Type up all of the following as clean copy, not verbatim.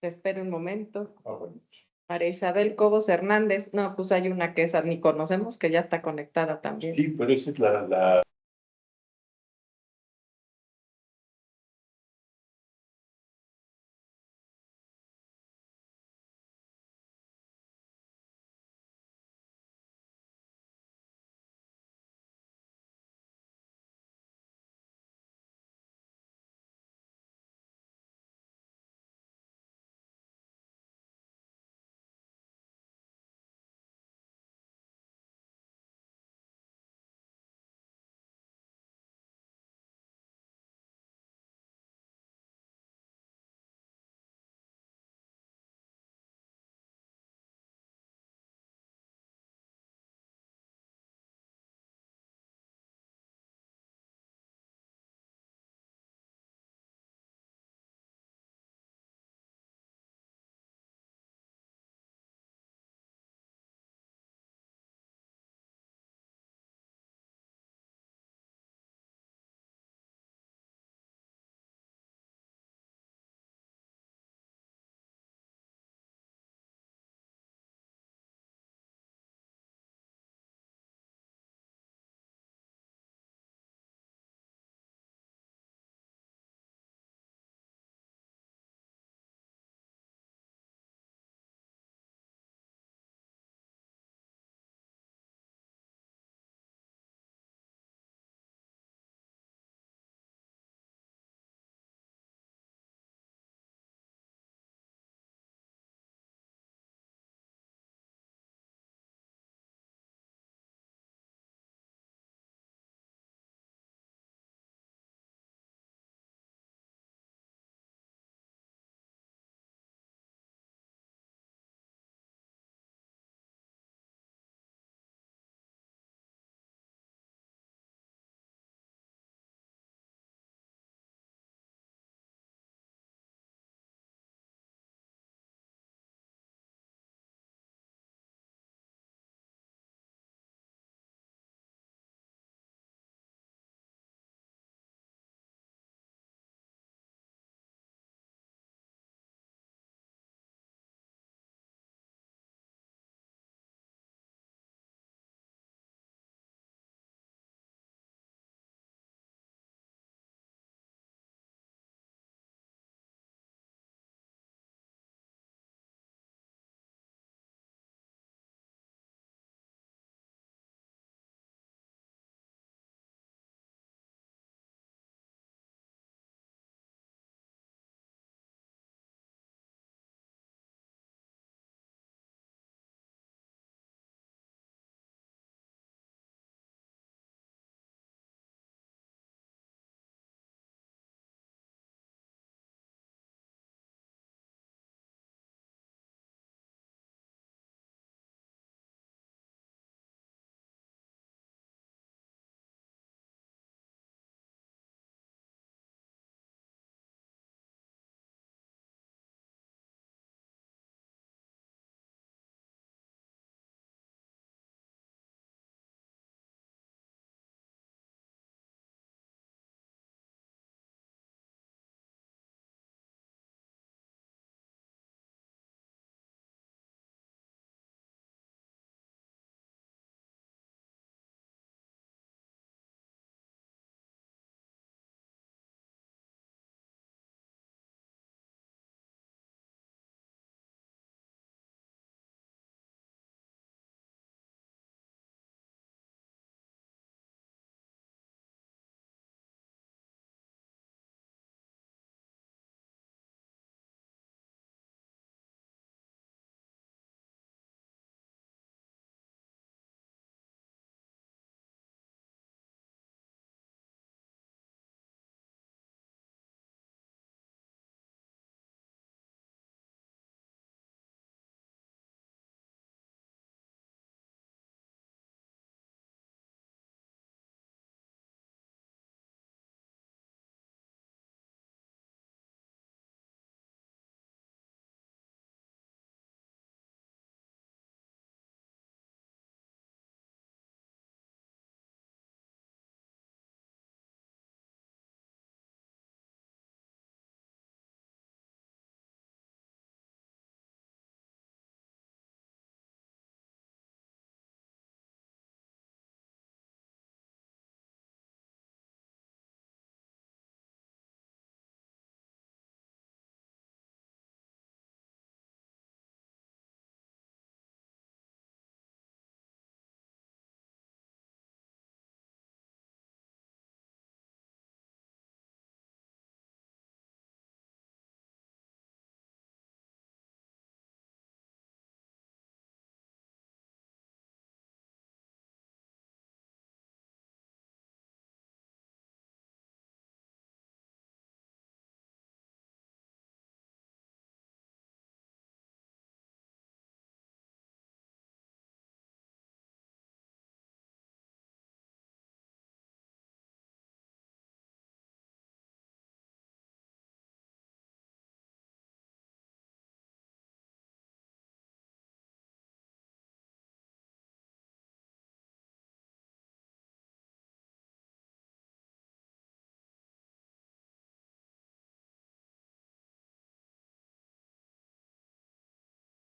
Que espere un momento. Bueno. María Isabel Cobos Hernández. No, pues hay una que esa ni conocemos, que ya está conectada también. Sí, pero esa es la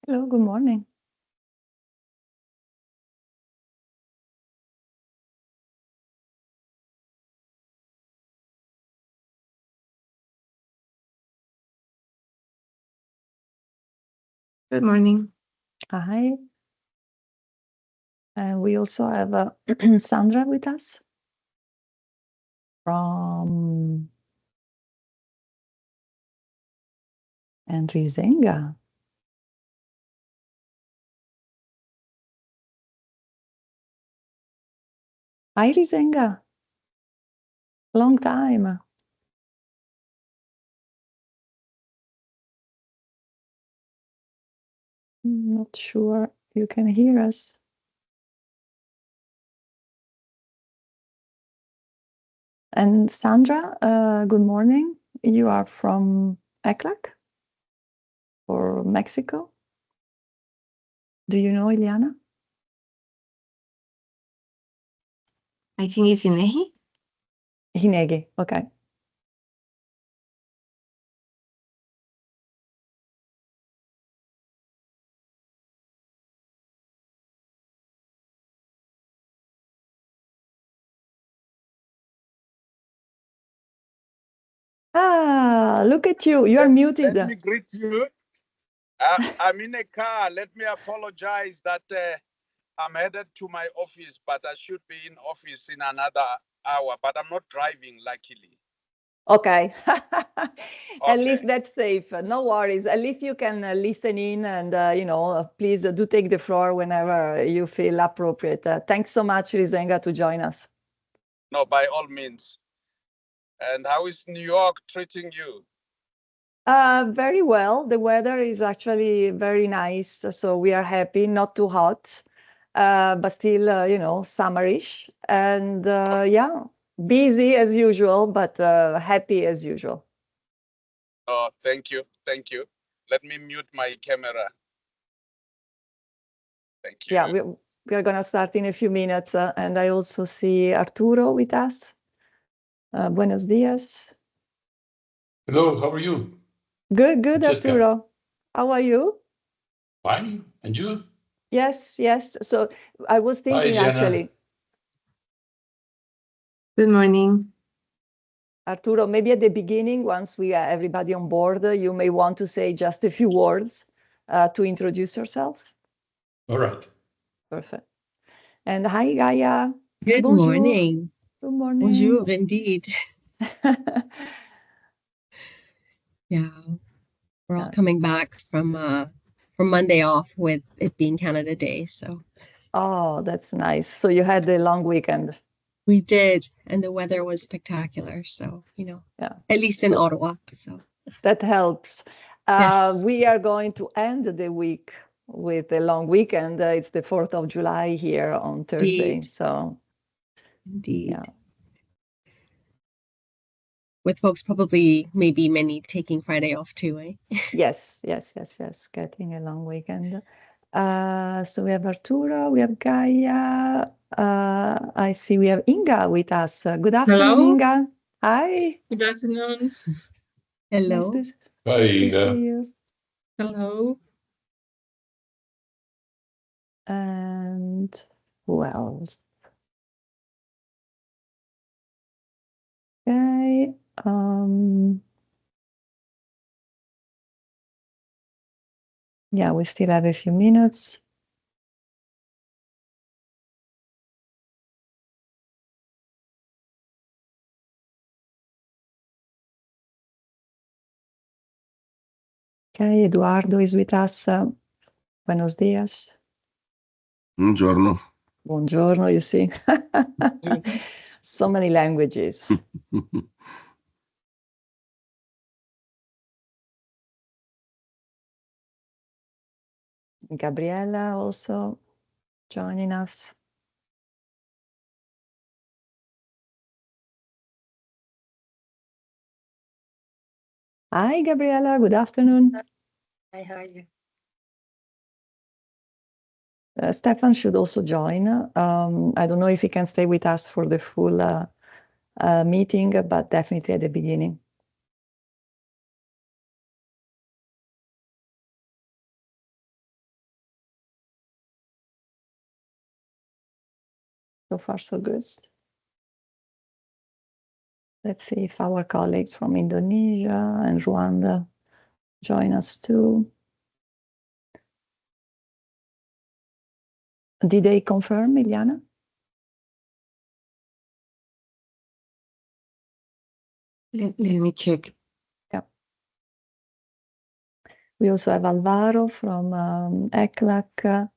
Hello, good morning. Good morning. Hi. And we also have Sandra with us from and Risenga. Hi, Risenga. Long time. Not sure you can hear us. And Sandra, good morning. You are from ECLAC or Mexico? Do you know Iliana? I think it's Ineji. Hinegi, okay. Ah, look at you. You are muted. Let me greet you. I'm in a car. Let me apologize that I'm headed to my office, but I should be in office in another hour. But I'm not driving, luckily. Okay. At Okay. least that's safe. No worries. At least you can listen in and, please do take the floor whenever you feel appropriate. Thanks so much, Rizenga, to join us. No, by all means. And how is New York treating you? Very well. The weather is actually very nice, so we are happy, not too hot, but still, summerish. And yeah, busy as usual, but happy as usual. Oh, thank you. Thank you. Let me mute my camera. Thank you. Yeah, we are going to start in a few minutes. And I also see Arturo with us. Buenos dias. Hello, how are you? Good, Francesca. Arturo. How are you? Fine, and you? Yes. So I was thinking, Diana. actually, Good morning. Arturo, maybe at the beginning, once we are everybody on board, you may want to say just a few words to introduce yourself. All right. Perfect. And hi, Gaia. Good Bonjour. morning. Good morning. Bonjour, indeed. Yeah, we're all coming back from Monday off with it being Canada Day. So. Oh, that's nice. So you had a long weekend. We did, and the weather was spectacular. So, yeah, at least in Ottawa. So that helps. Yes. We are going to end the week with a long weekend. It's the 4th of July here on Thursday. Indeed. So, indeed. Yeah. With folks probably maybe many taking Friday off too, eh? Yes. Getting a long weekend. So we have Arturo, we have Gaia. I see we have Inga with us. Good afternoon, Hello. Inga. Hi. Good afternoon. Hello. Nice to see you. Hello. And who else? Okay. Yeah, we still have a few minutes. Okay, Eduardo is with us. Buenos dias. Buongiorno. Buongiorno, you see. So many languages. Gabriela also joining us. Hi, Gabriela. Good afternoon. Hi, how are you? Stefan should also join. I don't know if he can stay with us for the full meeting, but definitely at the beginning. So far, so good. Let's see if our colleagues from Indonesia and Rwanda join us too. Did they confirm, Iliana? Let me check. Yeah. We also have Alvaro from ECLAC.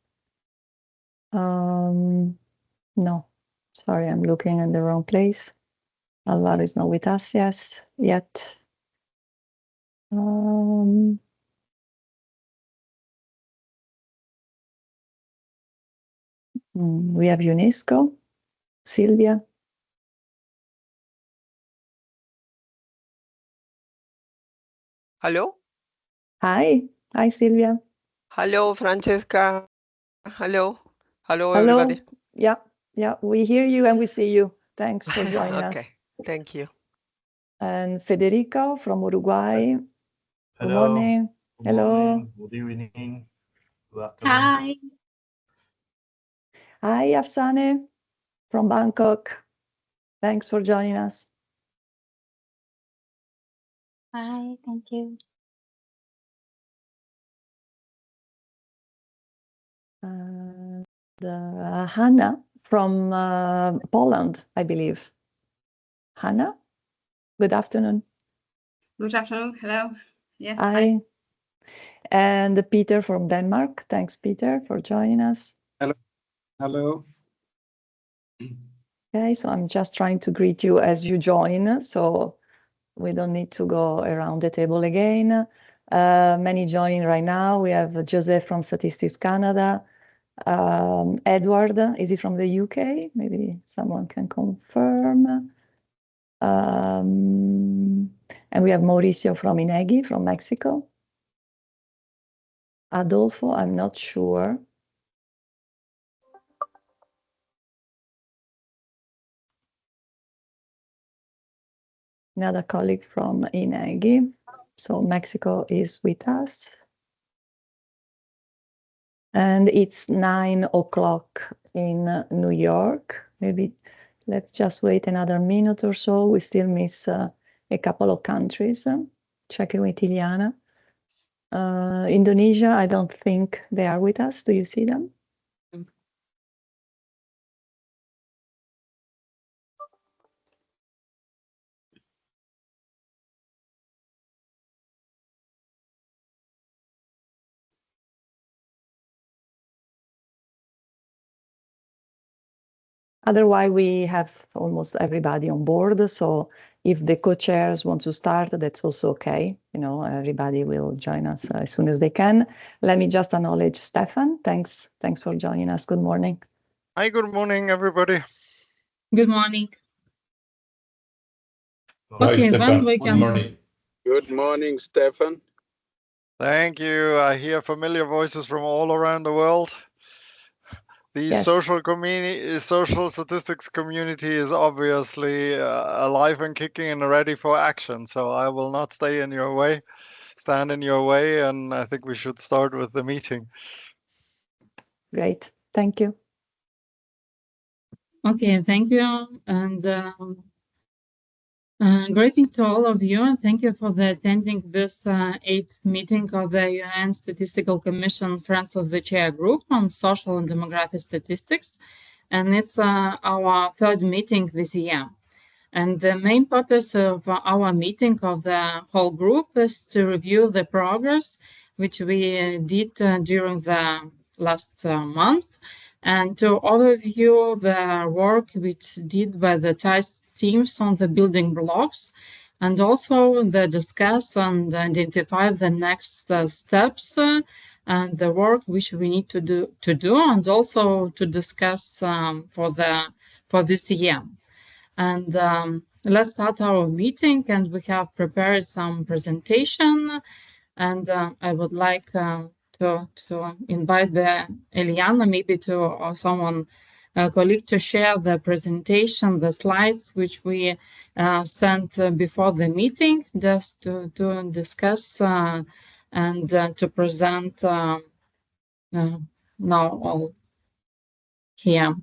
No, sorry, I'm looking in the wrong place. Alvaro is not with us yet. We have UNESCO, Silvia. Hello? Hi, Silvia. Hello, Francesca. Hello. Hello, Hello. everybody. Yeah, we hear you and we see you. Thanks for joining us. Okay, thank you. And Federico from Uruguay. Good Hello. morning. Good Hello. morning. Good evening. Good afternoon. Hi. Hi, Afsane from Bangkok. Thanks for joining us. Hi, thank you. Hannah from Poland, I believe. Hannah, good afternoon. Good afternoon. Hello. Yeah. Hi. And Peter from Denmark. Thanks, Peter, for joining us. Hello. Hello. Okay, so I'm just trying to greet you as you join, so we don't need to go around the table again. Many joining right now. We have Joseph from Statistics Canada. Edward, is he from the UK? Maybe someone can confirm. And we have Mauricio from INEGI, from Mexico. Adolfo, I'm not sure. Another colleague from INEGI. So Mexico is with us. And it's 9 o'clock in New York. Maybe let's just wait another minute or so. We still miss a couple of countries. Checking with Iliana. Indonesia, I don't think they are with us. Do you see them? Otherwise, we have almost everybody on board. So if the co-chairs want to start, that's also okay. You know, everybody will join us as soon as they can. Let me just acknowledge Stefan. Thanks for joining us. Good morning. Hi, good morning, everybody. Good morning. Hi, Okay, Stefan. when we Good can. morning. Good morning, Stefan. Thank you. I hear familiar voices from all around the world. The Yes. social statistics community is obviously alive and kicking and ready for action. So I will not stand in your way, and I think we should start with the meeting. Great. Thank you. Okay, thank you. And greetings to all of you. And thank you for attending this 8th meeting of the UN Statistical Commission Friends of the Chair Group on Social and Demographic Statistics. And it's our 3rd meeting this year. And the main purpose of our meeting of the whole group is to review the progress which we did during the last month, and to overview the work which did by the teams on the building blocks, and also discuss and identify the next steps and the work which we need to do, and also to discuss for this year. And let's start our meeting, and we have prepared some presentation, and I would like to invite Eliana, maybe to someone, a colleague, to share the presentation, the slides which we sent before the meeting, just to discuss and to present now all here.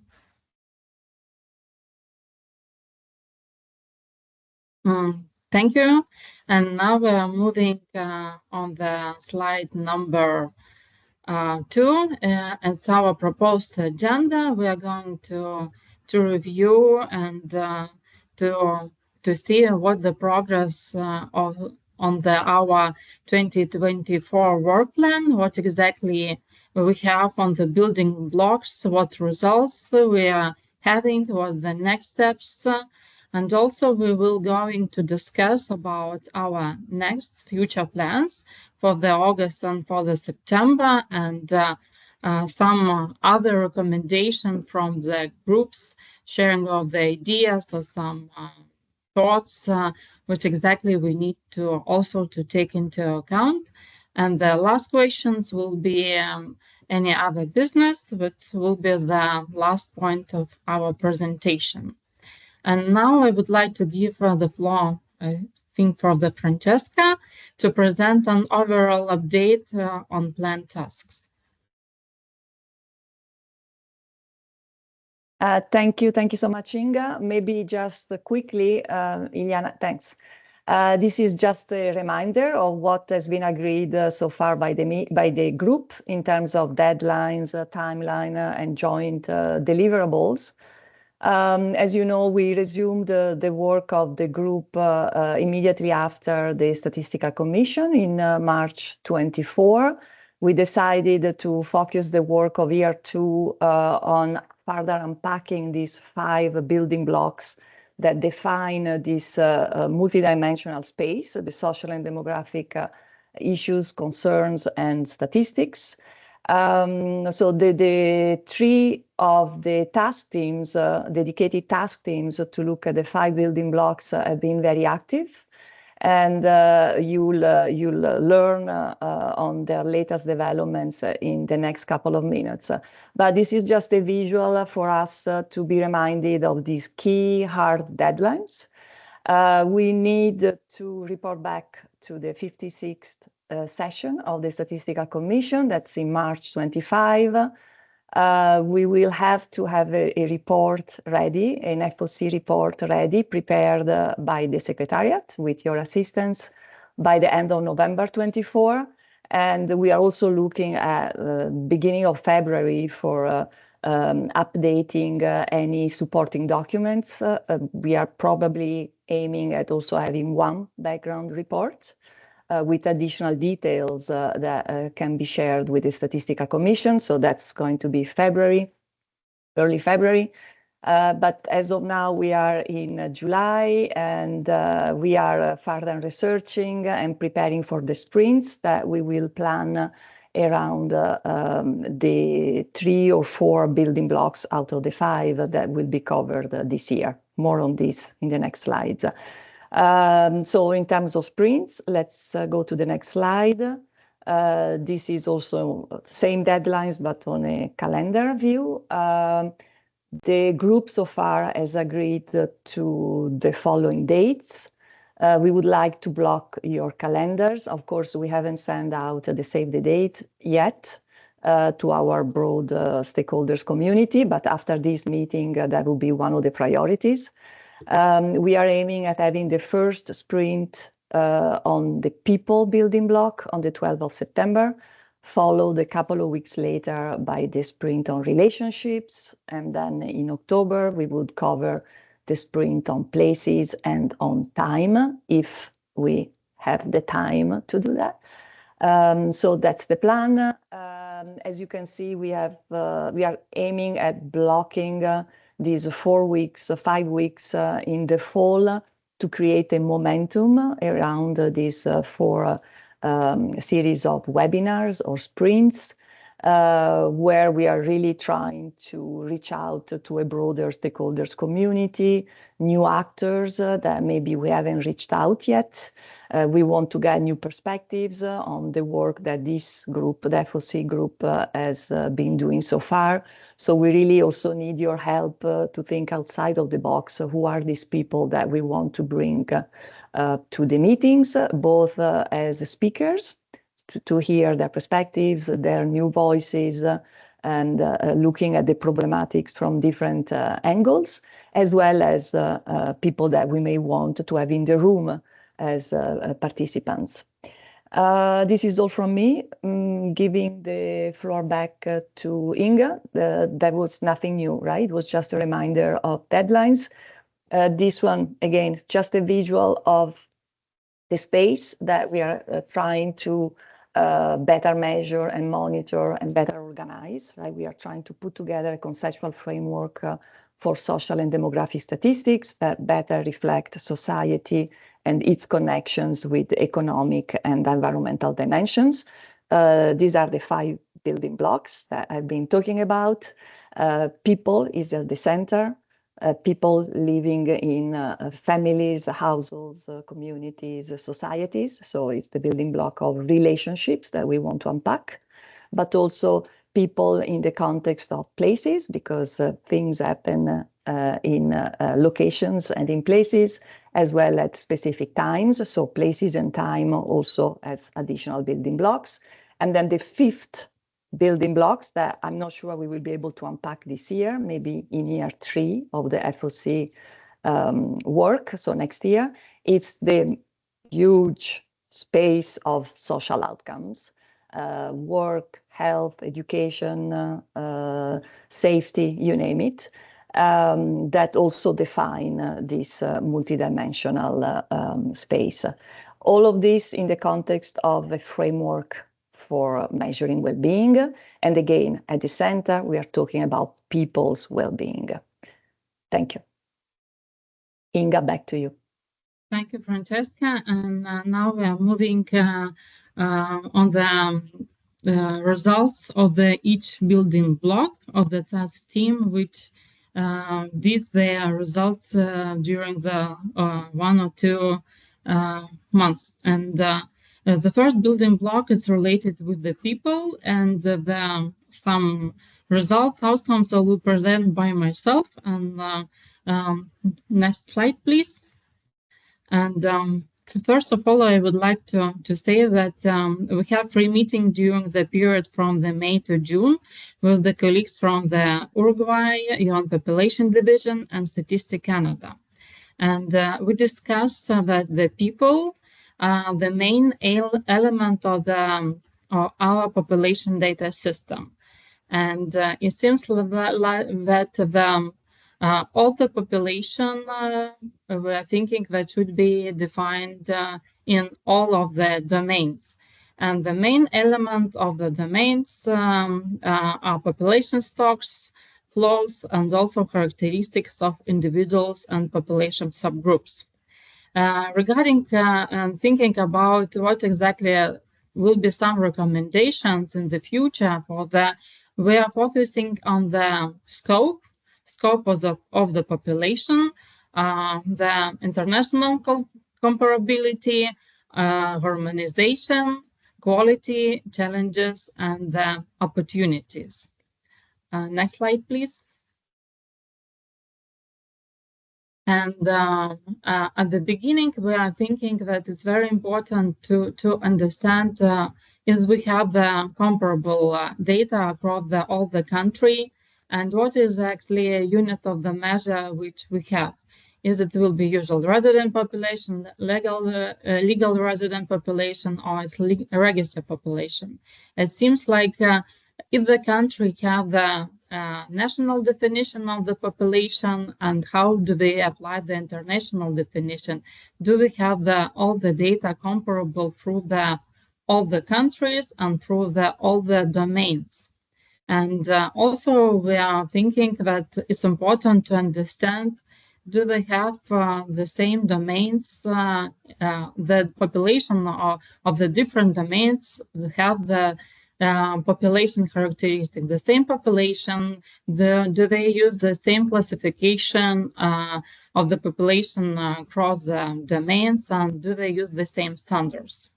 Thank you. And now we are moving on the slide number 2. It's our proposed agenda. We are going to review and to see what the progress on our 2024 work plan, what exactly we have on the building blocks, what results we are having, what the next steps. And also we will going to discuss about our next future plans for the August and for the September, and some other recommendation from the groups, sharing of the ideas or some thoughts which exactly we need to also to take into account. And the last questions will be any other business, which will be the last point of our presentation. And now I would like to give the floor, I think, for the Francesca to present an overall update on planned tasks. Thank you so much, Inga. Maybe just quickly, Iliana, thanks. This is just a reminder of what has been agreed so far by the group in terms of deadlines, timeline, and joint deliverables. As you know, we resumed the work of the group immediately after the Statistical Commission in March 24. We decided to focus the work of year 2 on further unpacking these 5 building blocks that define this multidimensional space, the social and demographic issues, concerns, and statistics. So the 3 of the task teams, dedicated task teams to look at the 5 building blocks have been very active. And you'll learn on their latest developments in the next couple of minutes. But this is just a visual for us to be reminded of these key hard deadlines. We need to report back to the 56th session of the Statistical Commission. That's in March 25. We will have to have a report ready, an FOC report ready, prepared by the Secretariat with your assistance by the end of November 24. And we are also looking at beginning of February for updating any supporting documents. We are probably aiming at also having 1 background report with additional details that can be shared with the Statistical Commission. So that's going to be February, early February. But as of now, we are in July, and we are further researching and preparing for the sprints that we will plan around the 3 or 4 building blocks out of the 5 that will be covered this year. More on this in the next slides. So in terms of sprints, let's go to the next slide. This is also same deadlines, but on a calendar view. The group so far has agreed to the following dates. We would like to block your calendars. Of course, we haven't sent out the save the date yet to our broad stakeholders community, but after this meeting, that will be one of the priorities. We are aiming at having the first sprint on the people building block on the 12th of September, followed a couple of weeks later by the sprint on relationships. And then in October, we would cover the sprint on places and on time, if we have the time to do that. So that's the plan. As you can see, we are aiming at blocking these 4 weeks, 5 weeks in the fall to create a momentum around these 4 series of webinars or sprints, where we are really trying to reach out to a broader stakeholders community, new actors that maybe we haven't reached out yet. We want to get new perspectives on the work that this group, the FOC group, has been doing so far. So we really also need your help to think outside of the box. So who are these people that we want to bring to the meetings, both as speakers, to hear their perspectives, their new voices, and looking at the problematics from different angles, as well as people that we may want to have in the room as participants. This is all from me. Giving the floor back to Inga. That was nothing new, right? It was just a reminder of deadlines. This one, again, just a visual of the space that we are trying to better measure and monitor and better organize, right? We are trying to put together a conceptual framework for social and demographic statistics that better reflect society and its connections with economic and environmental dimensions. These are the 5 building blocks that I've been talking about. People is at the center. People living in families, households, communities, societies. So it's the building block of relationships that we want to unpack, but also people in the context of places, because things happen in locations and in places, as well at specific times. So places and time also as additional building blocks. And then the 5th building blocks that I'm not sure we will be able to unpack this year, maybe in year 3 of the FOC work, so next year, it's the huge space of social outcomes, work, health, education, safety, you name it, that also define this multidimensional space. All of this in the context of a framework for measuring well-being. And again, at the center, we are talking about people's well-being. Thank you. Inga, back to you. Thank you, Francesca. And now we are moving on the results of each building block of the task team, which did their results during the 1 or 2 months. And the first building block is related with the people, and some results, outcomes I will present by myself. And next slide, please. And first of all, I would like to say that we have free meeting during the period from the May to June with the colleagues from the Uruguay UN Population Division and Statistical Canada. And we discussed that the people are the main element of our population data system. And it seems that all the population, we are thinking that should be defined in all of the domains. And the main element of the domains are population stocks, flows, and also characteristics of individuals and population subgroups. Regarding and thinking about what exactly will be some recommendations in the future for we are focusing on the scope of the population, the international comparability, harmonization, quality, challenges, and the opportunities. Next slide, please. And at the beginning, we are thinking that it's very important to understand is we have the comparable data across all the country, and what is actually a unit of the measure which we have. Is it will be usual resident population, legal resident population, or it's register population? It seems like if the country have the national definition of the population, and how do they apply the international definition? Do we have all the data comparable through all the countries and through all the domains? And also we are thinking that it's important to understand, do they have the same domains? The population of the different domains have the population characteristic, the same population, do they use the same classification of the population across the domains, and do they use the same standards?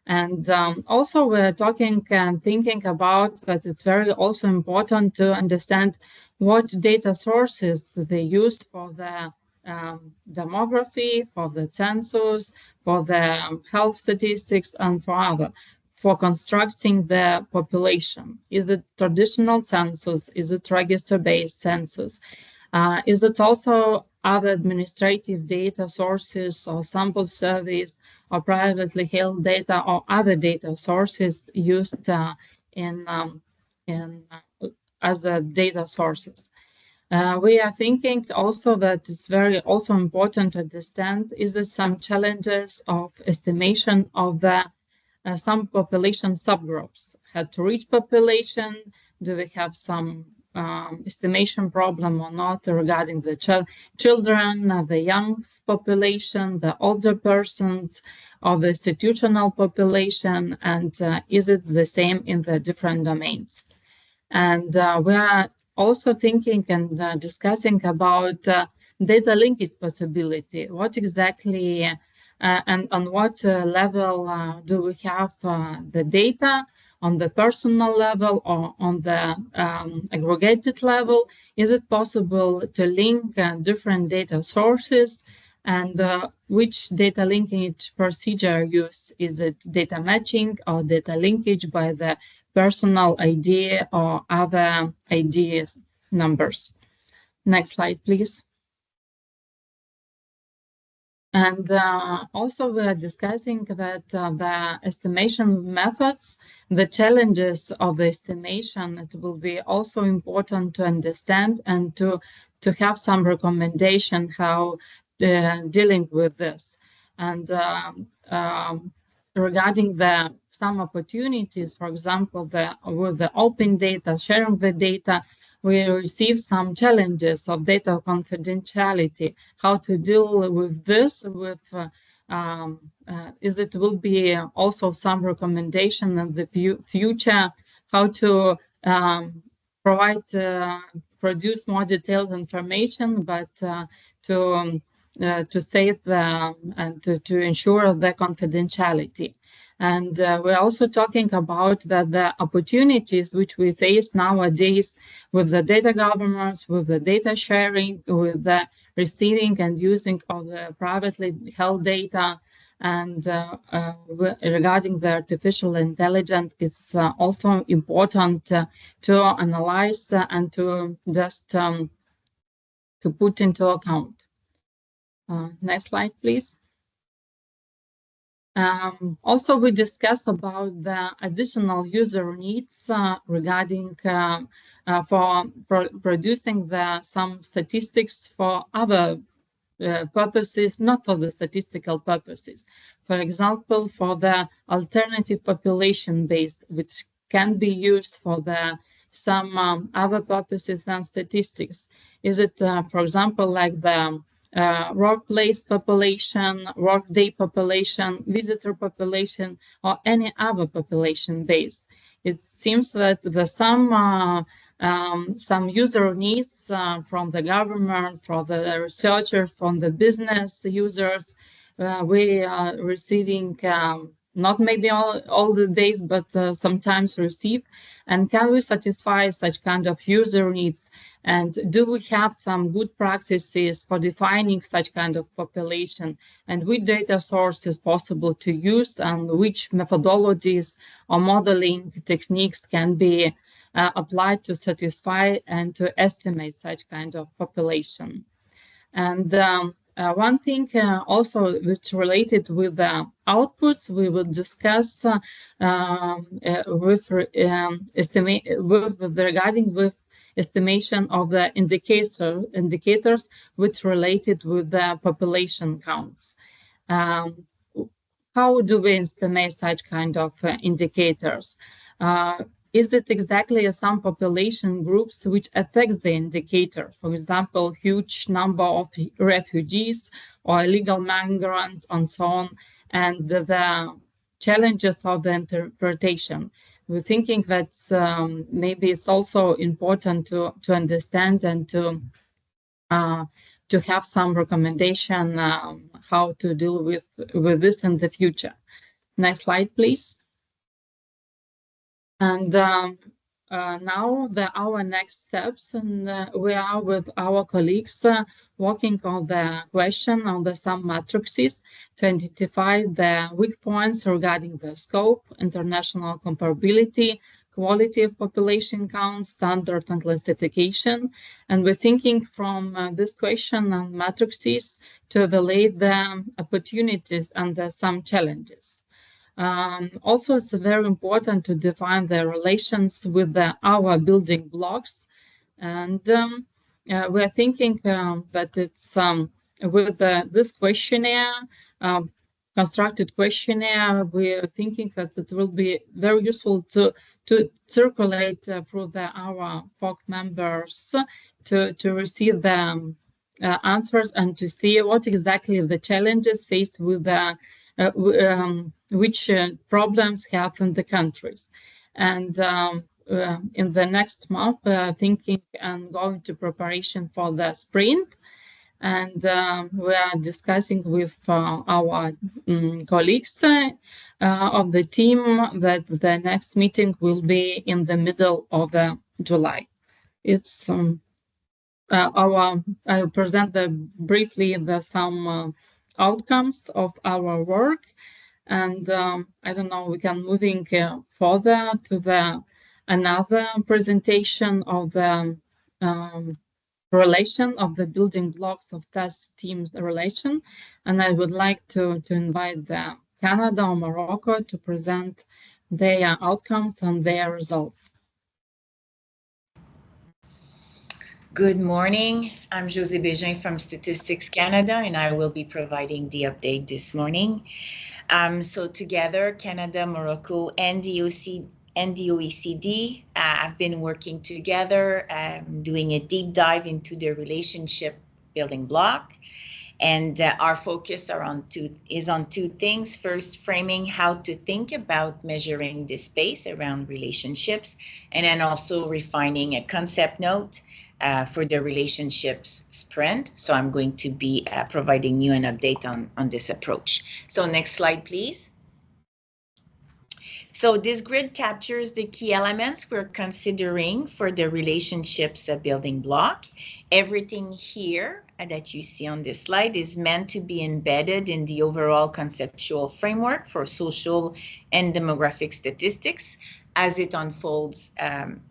And also we're talking and thinking about that it's very also important to understand what data sources they use for the demography, for the census, for the health statistics, and for other. for constructing the population. Is it traditional census? Is it register-based census? Is it also other administrative data sources or sample surveys or privately held data or other data sources used as the data sources? We are thinking also that it's very also important to understand, is there some challenges of estimation of the some population subgroups? How to reach population? Do we have some estimation problem or not regarding the children, the young population, the older persons, or the institutional population? And is it the same in the different domains? And we are also thinking and discussing about data linkage possibility. What exactly and on what level do we have the data, on the personal level or on the aggregated level? Is it possible to link different data sources? And which data linkage procedure used? Is it data matching or data linkage by the personal ID or other ID numbers? Next slide, please. And also we are discussing that the estimation methods, the challenges of the estimation, it will be also important to understand and to have some recommendation how dealing with this. And regarding some opportunities, for example, with the open data, sharing the data, we receive some challenges of data confidentiality. How to deal with this? Is it will be also some recommendation in the future how to produce more detailed information, but to save and to ensure the confidentiality. And we're also talking about the opportunities which we face nowadays with the data governance, with the data sharing, with the receiving and using of the privately held data. And regarding the artificial intelligence, it's also important to analyze and to just to put into account. Next slide, please. Also, we discussed about the additional user needs regarding for producing some statistics for other purposes, not for the statistical purposes. For example, for the alternative population base, which can be used for some other purposes than statistics. Is it, for example, like the workplace population, workday population, visitor population, or any other population base? It seems that some user needs from the government, from the researchers, from the business users, we are receiving not maybe all the days, but sometimes receive. And can we satisfy such kind of user needs? And do we have some good practices for defining such kind of population? And which data source is possible to use, and which methodologies or modeling techniques can be applied to satisfy and to estimate such kind of population? And one thing also which related with the outputs, we will discuss regarding estimation of the indicators which related with the population counts. How do we estimate such kind of indicators? Is it exactly some population groups which affect the indicator? For example, huge number of refugees or illegal migrants and so on, and the challenges of the interpretation. We're thinking that maybe it's also important to understand and to have some recommendation how to deal with this in the future. Next slide, please. And now our next steps, and we are with our colleagues working on the question on the some matrices to identify the weak points regarding the scope, international comparability, quality of population count, standard and classification. And we're thinking from this question and matrices to evaluate the opportunities and some challenges. Also, it's very important to define the relations with our building blocks. And we're thinking that it's with this questionnaire, constructed questionnaire, we're thinking that it will be very useful to circulate through our FOC members to receive the answers and to see what exactly the challenges faced with which problems have in the countries. And in the next month, thinking and going to preparation for the sprint. And we are discussing with our colleagues of the team that the next meeting will be in the middle of July. It's I'll present briefly some outcomes of our work. And I don't know, we can moving further to another presentation of the relation of the building blocks of task teams relation. And I would like to invite Canada or Morocco to present their outcomes and their results. Good morning. I'm José Bégin from Statistics Canada, and I will be providing the update this morning. So together, Canada, Morocco, and the OECD have been working together, doing a deep dive into the relationship building block. And our focus is on two things. First, framing how to think about measuring the space around relationships, and then also refining a concept note for the relationships sprint. So I'm going to be providing you an update on this approach. So next slide, please. So this grid captures the key elements we're considering for the relationships building block. Everything here that you see on this slide is meant to be embedded in the overall conceptual framework for social and demographic statistics as it unfolds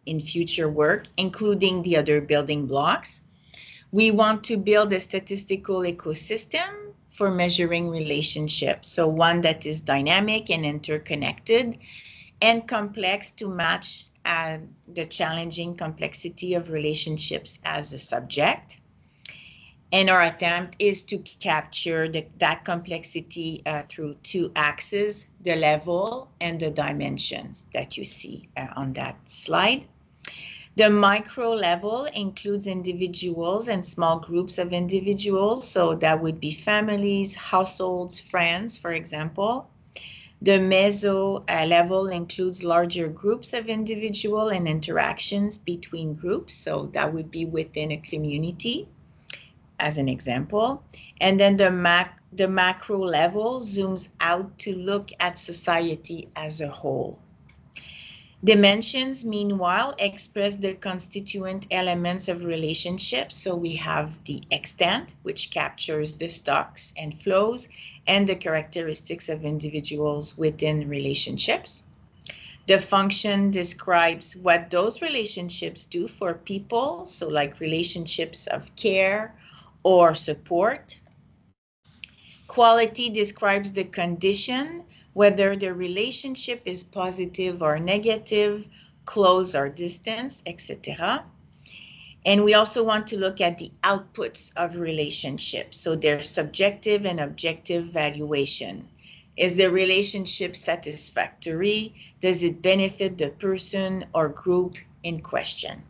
in future work, including the other building blocks. We want to build a statistical ecosystem for measuring relationships. So one that is dynamic and interconnected and complex to match the challenging complexity of relationships as a subject. And our attempt is to capture that complexity through two axes, the level and the dimensions that you see on that slide. The micro level includes individuals and small groups of individuals. So that would be families, households, friends, for example. The meso level includes larger groups of individual and interactions between groups. So that would be within a community, as an example. And then the macro level zooms out to look at society as a whole. Dimensions, meanwhile, express the constituent elements of relationships. So we have the extent, which captures the stocks and flows and the characteristics of individuals within relationships. The function describes what those relationships do for people, so like relationships of care or support. Quality describes the condition, whether the relationship is positive or negative, close or distance, etc. And we also want to look at the outputs of relationships, so their subjective and objective valuation. Is the relationship satisfactory? Does it benefit the person or group in question?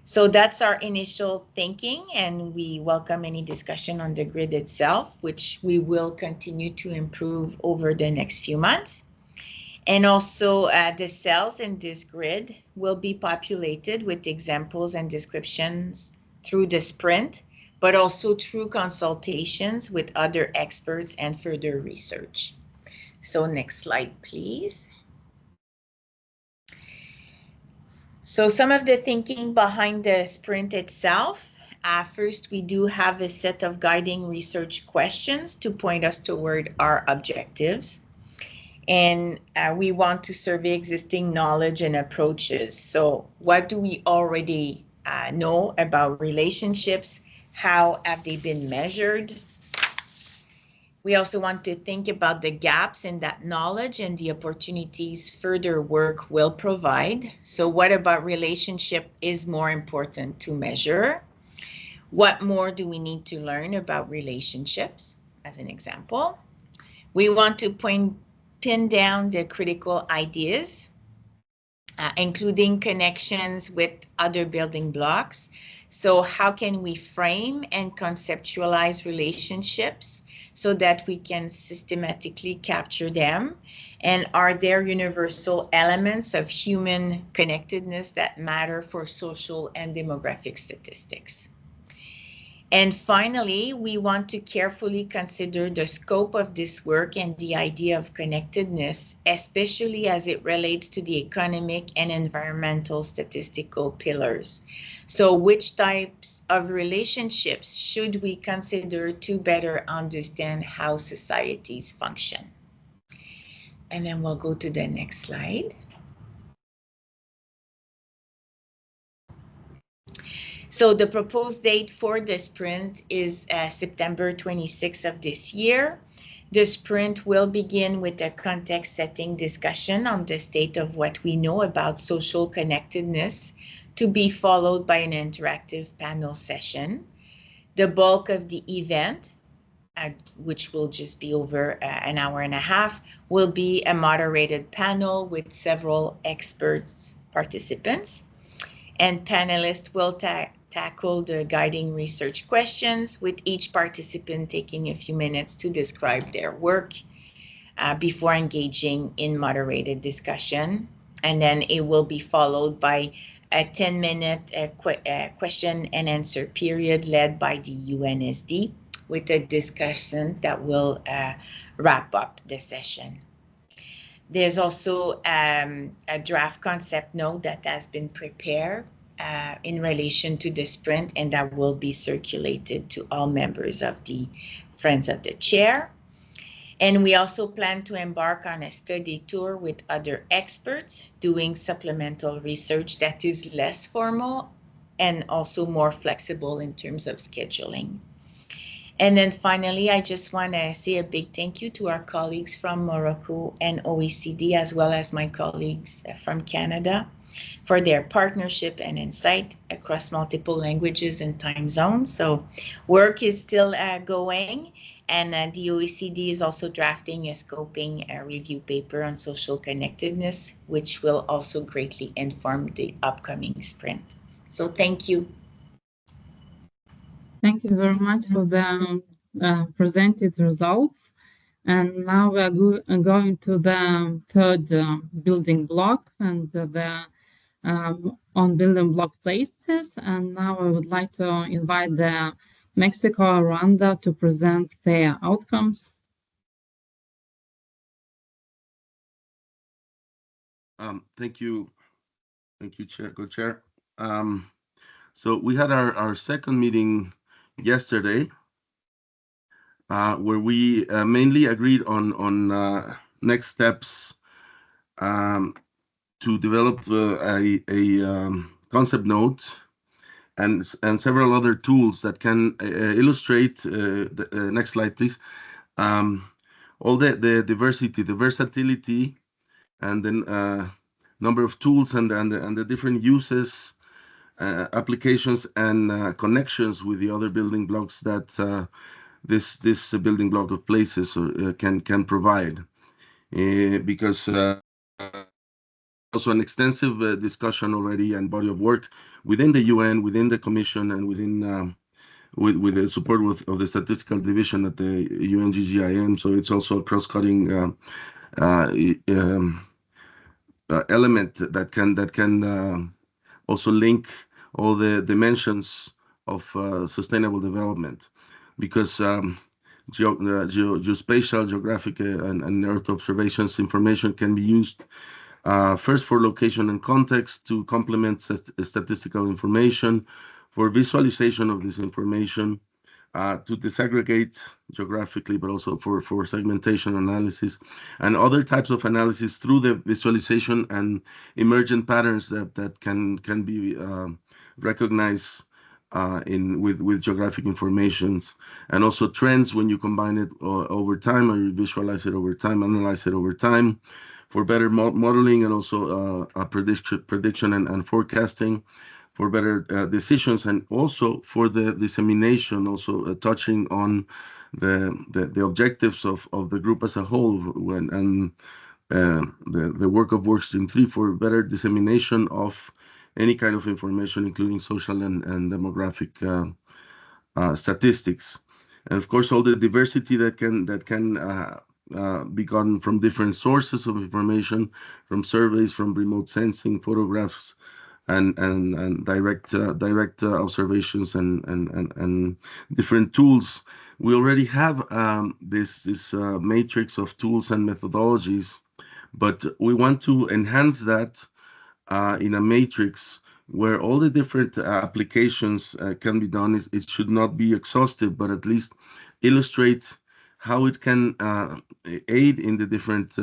So that's our initial thinking, and we welcome any discussion on the grid itself, which we will continue to improve over the next few months. And also the cells in this grid will be populated with examples and descriptions through the sprint, but also through consultations with other experts and further research. So next slide, please. So some of the thinking behind the sprint itself. First, we do have a set of guiding research questions to point us toward our objectives. And we want to survey existing knowledge and approaches. So what do we already know about relationships? How have they been measured? We also want to think about the gaps in that knowledge and the opportunities further work will provide. So what about relationship is more important to measure? What more do we need to learn about relationships, as an example? We want to pin down the critical ideas, including connections with other building blocks. So how can we frame and conceptualize relationships so that we can systematically capture them? And are there universal elements of human connectedness that matter for social and demographic statistics? And finally, we want to carefully consider the scope of this work and the idea of connectedness, especially as it relates to the economic and environmental statistical pillars. So which types of relationships should we consider to better understand how societies function? And then we'll go to the next slide. So the proposed date for the sprint is September 26th of this year. The sprint will begin with a context-setting discussion on the state of what we know about social connectedness, to be followed by an interactive panel session. The bulk of the event, which will just be over an hour and a half, will be a moderated panel with several experts participants. And panelists will tackle the guiding research questions, with each participant taking a few minutes to describe their work before engaging in moderated discussion. And then it will be followed by a 10-minute question and answer period led by the UNSD, with a discussion that will wrap up the session. There's also a draft concept note that has been prepared in relation to the sprint, and that will be circulated to all members of the Friends of the Chair. And we also plan to embark on a study tour with other experts doing supplemental research that is less formal and also more flexible in terms of scheduling. And then finally, I just want to say a big thank you to our colleagues from Morocco and OECD, as well as my colleagues from Canada, for their partnership and insight across multiple languages and time zones. So work is still going, and the OECD is also drafting a scoping review paper on social connectedness, which will also greatly inform the upcoming sprint. So thank you. Thank you very much for the presented results. And now we are going to the third building block, and the on building block places. And now I would like to invite the Mexico, Rwanda to present their outcomes. Thank you, Chair, Co-Chair. So we had our second meeting yesterday, where we mainly agreed on next steps to develop a concept note and several other tools that can illustrate. The next slide, please. All the diversity, the versatility, and then number of tools and the different uses, applications, and connections with the other building blocks that this building block of places can provide. Because also an extensive discussion already and body of work within the UN, within the Commission, and within with the support of the Statistical Division at the UNGGIM. So it's also a cross-cutting element that can also link all the dimensions of sustainable development, because geospatial, geographic, and Earth observations information can be used First, for location and context to complement statistical information, for visualization of this information, to disaggregate geographically, but also for segmentation analysis and other types of analysis through the visualization and emergent patterns that can be recognized with geographic informations, and also trends when you combine it over time, or you visualize it over time, analyze it over time, for better modeling and also prediction and forecasting, for better decisions, and also for the dissemination, also touching on the objectives of the group as a whole, and the work of Workstream 3 for better dissemination of any kind of information, including social and demographic statistics. And of course, all the diversity that can be gotten from different sources of information, from surveys, from remote sensing, photographs, and direct observations and different tools. We already have this matrix of tools and methodologies, but we want to enhance that in a matrix where all the different applications can be done. It should not be exhaustive, but at least illustrate how it can aid in the different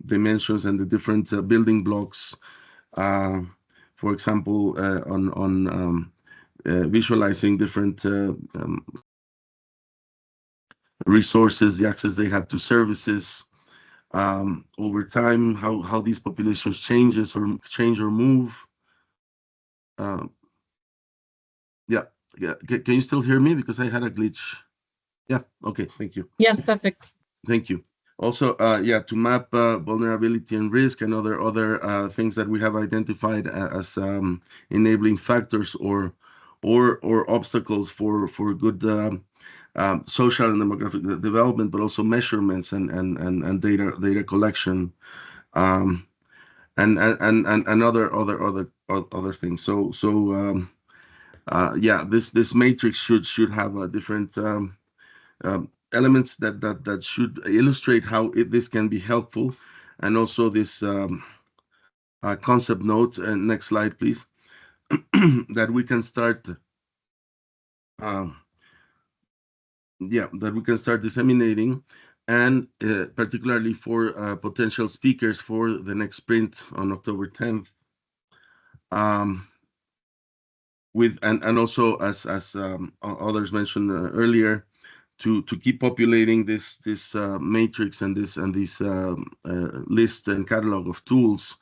dimensions and the different building blocks. For example, on visualizing different resources, the access they have to services, over time, how these populations change or move. Yeah. Can you still hear me? Because I had a glitch. Yeah. Okay. Thank you. Yes, perfect. Thank you. Also, to map vulnerability and risk and other things that we have identified as enabling factors or obstacles for good social and demographic development, but also measurements and data collection, and other things. This matrix should have a different elements that should illustrate how this can be helpful, and also this concept note. Next slide, please. That we can start. That we can start disseminating, and particularly for potential speakers for the next sprint on October 10th. And also, as others mentioned earlier, to keep populating this matrix and this list and catalog of tools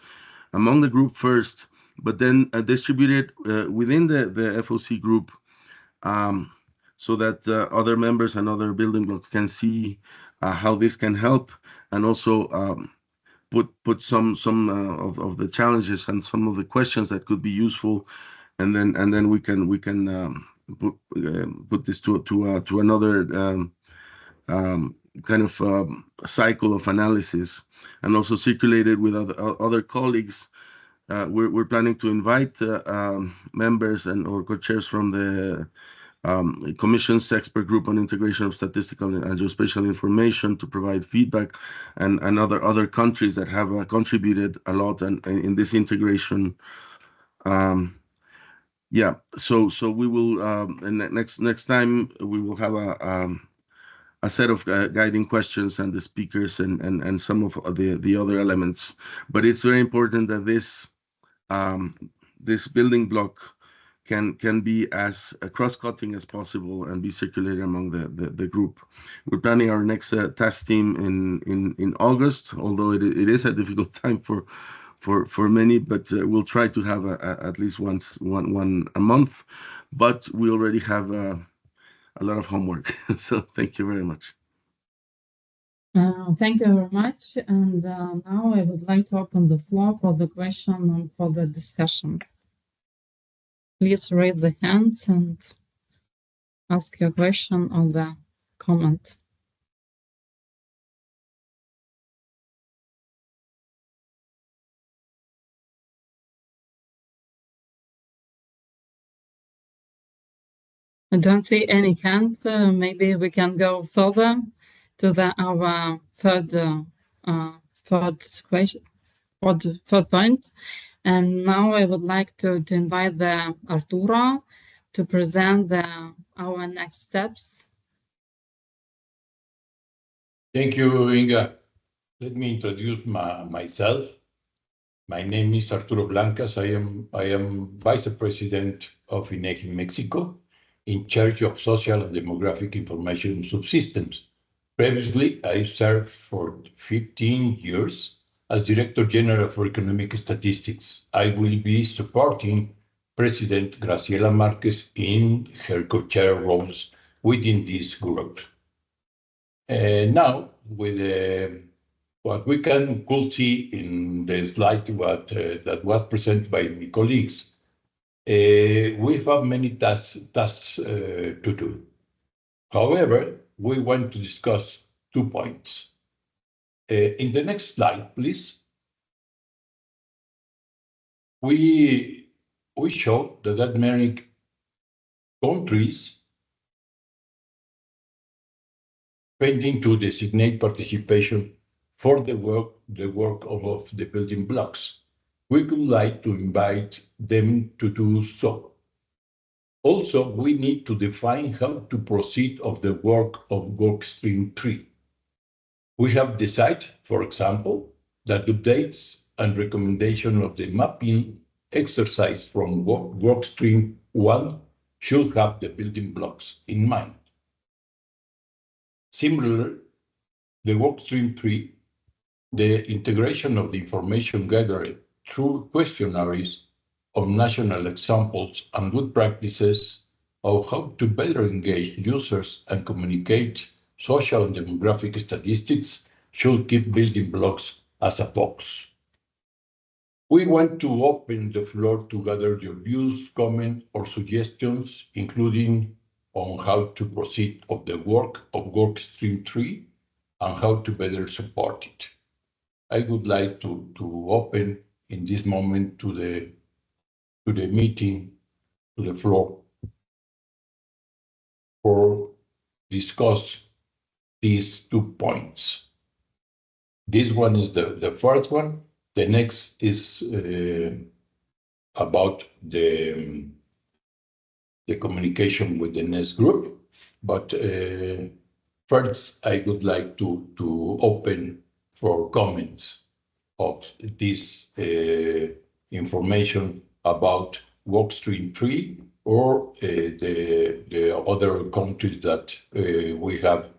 among the group first, but then distribute it within the FOC group, so that other members and other building blocks can see how this can help, and also put some of the challenges and some of the questions that could be useful, and then we can put this to another kind of cycle of analysis, and also circulate it with other colleagues. We're planning to invite members or co-chairs from the Commission's expert group on integration of statistical and geospatial information to provide feedback, and other countries that have contributed a lot in this integration. So we will next time we will have a set of guiding questions and the speakers and some of the other elements. But it's very important that this building block can be as cross-cutting as possible and be circulated among the group. We're planning our next task team in August, although it is a difficult time for many, but we'll try to have at least one a month. But we already have a lot of homework. So thank you very much. Thank you very much. And now I would like to open the floor for the question and for the discussion. Please raise the hands and ask your question or the comment. I don't see any hands. Maybe we can go further to our third third question, for the third point. And now I would like to invite Arturo to present our next steps. Thank you, Inga. Let me introduce myself. My name is Arturo Blancas. I am Vice President of INEGI Mexico, in charge of social and demographic information subsystems. Previously, I served for 15 years as Director General for Economic Statistics. I will be supporting President Graciela Marquez in her co-chair roles within this group. Now, with what we could see in the slide that was presented by my colleagues, we have many tasks to do. However, we want to discuss 2 points. In the next slide, please. We show that many countries pending to designate participation for the work of the building blocks. We would like to invite them to do so. Also, we need to define how to proceed of the work of workstream 3. We have decided, for example, that updates and recommendation of the mapping exercise from workstream 1 should have the building blocks in mind. Similarly, the workstream 3, the integration of the information gathered through questionnaires of national examples and good practices of how to better engage users and communicate social and demographic statistics should keep building blocks as a box. We want to open the floor to gather your views, comments, or suggestions, including on how to proceed of the work of workstream 3 and how to better support it. I would like to open in this moment to the meeting, to the floor, for discuss these 2 points. This one is the first one. The next is about the communication with the next group. But first, I would like to open for comments of this information about workstream 3 or the other countries that we have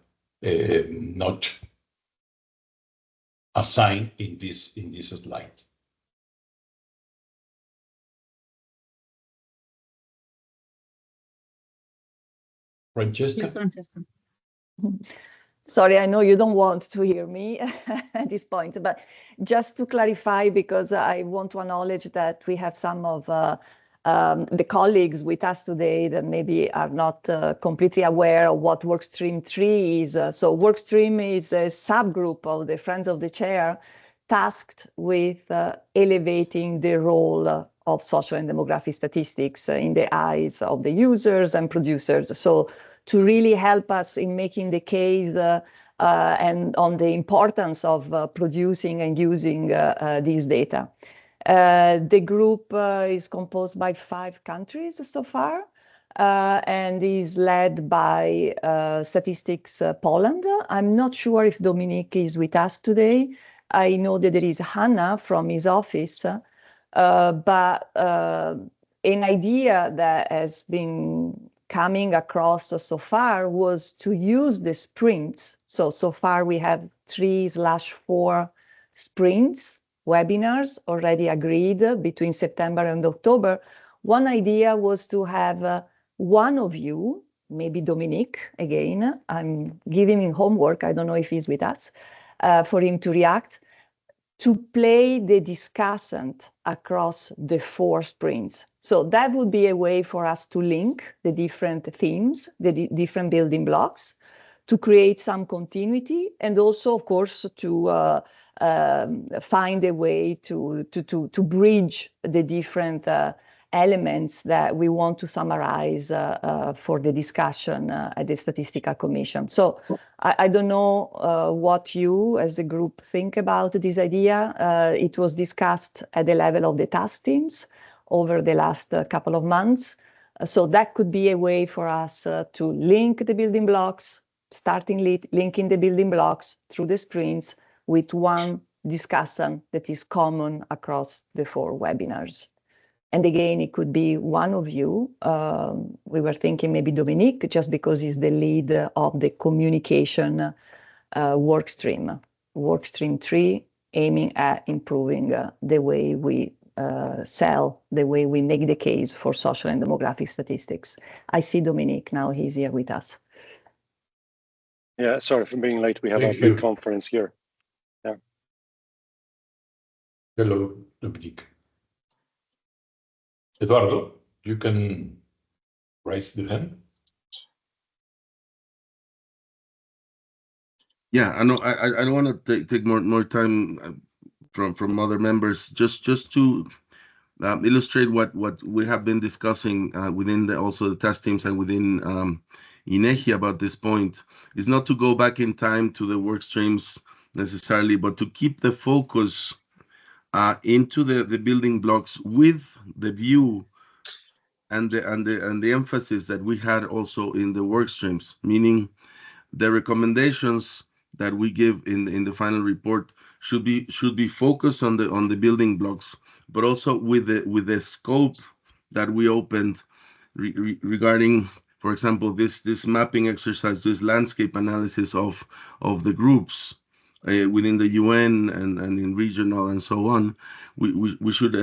not assigned in this slide. Francesca? Yes, Francesca. Sorry, I know you don't want to hear me at this point, but just to clarify, because I want to acknowledge that we have some of the colleagues with us today that maybe are not completely aware of what Workstream 3 is. So Workstream is a subgroup of the Friends of the Chair tasked with elevating the role of social and demographic statistics in the eyes of the users and producers. So to really help us in making the case and on the importance of producing and using these data. The group is composed by 5 countries so far and is led by Statistics Poland. I'm not sure if Dominique is with us today. I know that there is Hannah from his office, but an idea that has been coming across so far was to use the sprints. So far we have 3/4 sprints, webinars already agreed between September and October. One idea was to have one of you, maybe Dominique, again, I'm giving him homework, I don't know if he's with us, for him to react, to play the discussant across the 4 sprints. So that would be a way for us to link the different themes, the different building blocks, to create some continuity, and also, of course, to find a way to bridge the different elements that we want to summarize for the discussion at the Statistical Commission. So I don't know what you as a group think about this idea. It was discussed at the level of the task teams over the last couple of months. So that could be a way for us to link the building blocks, linking the building blocks through the sprints with one discussion that is common across the 4 webinars. And again, it could be one of you. We were thinking maybe Dominique, just because he's the lead of the communication work stream 3, aiming at improving the way we sell, the way we make the case for social and demographic statistics. I see Dominique now, he's here with us. Yeah, sorry for being late. We have Thank a big you. conference here. Yeah. Hello, Dominique. Eduardo, you can raise the hand. Yeah, I know. I don't want to take more time from other members. Just to illustrate what we have been discussing within also the task teams and within INEGI about this point is not to go back in time to the work streams necessarily, but to keep the focus into the building blocks with the view and the emphasis that we had also in the work streams, meaning the recommendations that we give in the final report should be focused on the building blocks, but also with the scope that we opened regarding, for example, this mapping exercise, this landscape analysis of the groups within the UN and in regional and so on. We should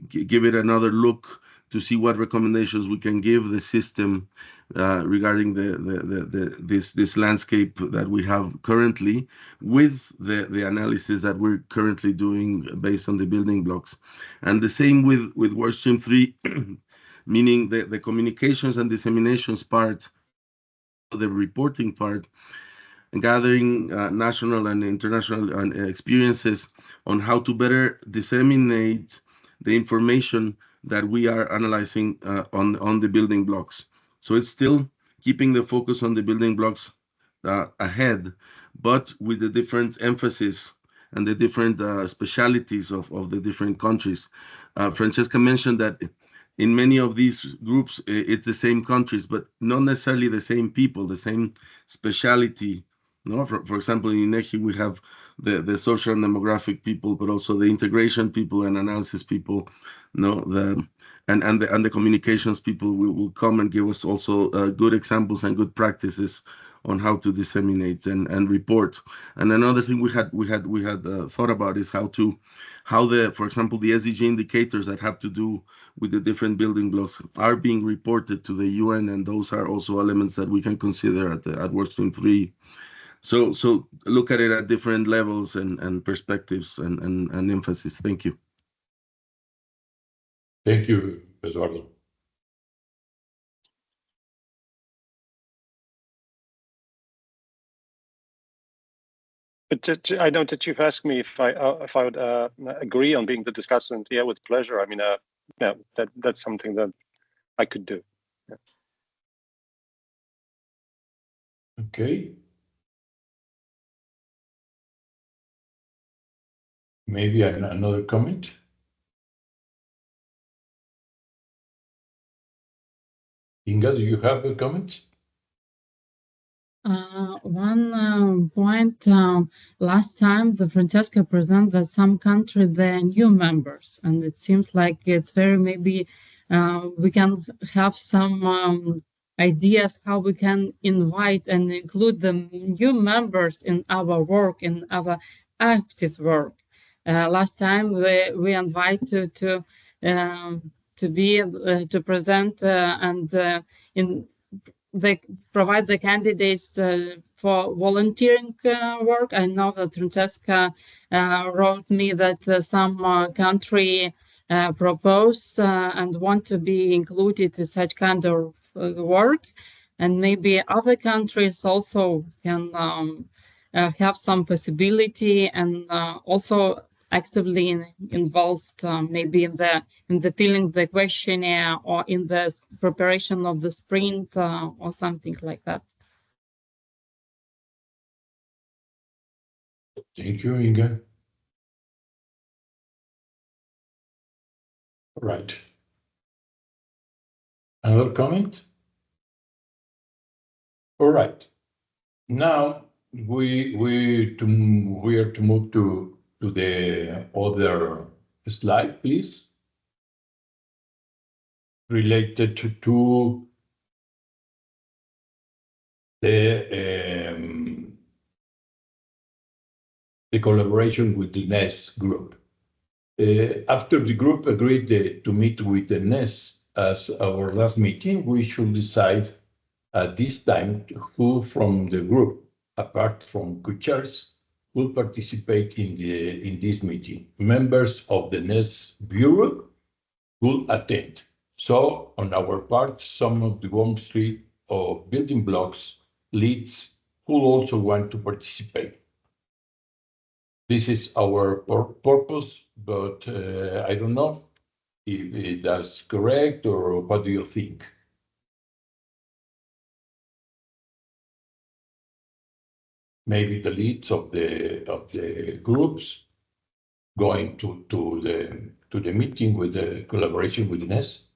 give it another look to see what recommendations we can give the system regarding this landscape that we have currently, with the analysis that we're currently doing based on the building blocks. And the same with workstream 3, meaning the communications and disseminations part, the reporting part, gathering national and international experiences on how to better disseminate the information that we are analyzing on the building blocks. So it's still keeping the focus on the building blocks ahead, but with the different emphasis and the different specialities of the different countries. Francesca mentioned that in many of these groups, it's the same countries, but not necessarily the same people, the same speciality. No, for example, in INEGI, we have the social and demographic people, but also the integration people and analysis people. No, and the communications people will come and give us also good examples and good practices on how to disseminate and report. And another thing we had thought about is how for example, the SDG indicators that have to do with the different building blocks are being reported to the UN, and those are also elements that we can consider at workstream 3. So look at it at different levels and perspectives and emphasis. Thank you. Thank you, Eduardo. But I know that you've asked me if I would agree on being the discussant. Yeah, with pleasure. I mean, yeah, that's something that I could do. Yeah. Okay. Maybe another comment. Inga, do you have a comment? One point, last time the Francesca presented that some countries, they're new members, and it seems like it's very, maybe we can have some ideas how we can invite and include the new members in our work, in our active work. Last time we invite to present and they provide the candidates for volunteering work. I know that Francesca wrote me that some country propose and want to be included in such kind of work, and maybe other countries also can have some possibility. And also actively involved, maybe in the filling the questionnaire or in the preparation of the sprint or something like that. Thank you, Inga. All right. Another comment? All right. Now we are to move to the other slide, please. Related to the collaboration with the NES group. After the group agreed to meet with the NES as our last meeting, we should decide at this time who from the group, apart from co-chairs, will participate in this meeting. Members of the NES Bureau will attend. So on our part, some of the Wall Street or building blocks leads will also want to participate. This is our purpose, but I don't know if that's correct or what do you think? Maybe the leads of the groups going to the meeting with the collaboration with Ines.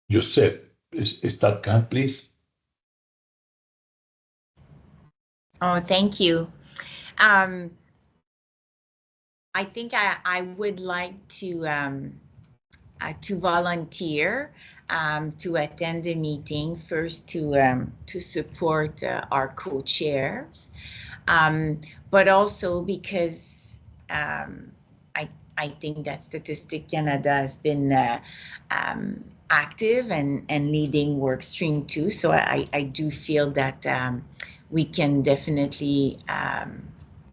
Joseph, start can please. Oh, thank you. I think I would like to volunteer to attend the meeting first to support our co-chairs, but also because I think that Statistics Canada has been active and leading work stream too. So I do feel that we can definitely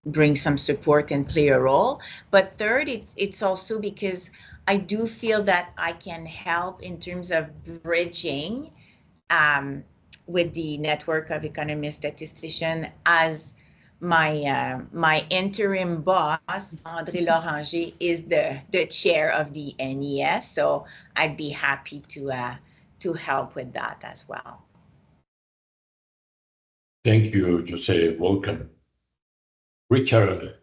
bring some support and play a role. But third, it's also because I do feel that I can help in terms of bridging with the network of economist statistician as my interim boss, André Loranger, is the chair of the NES. So I'd be happy to help with that as well. Thank you, Jose. Welcome. Richard.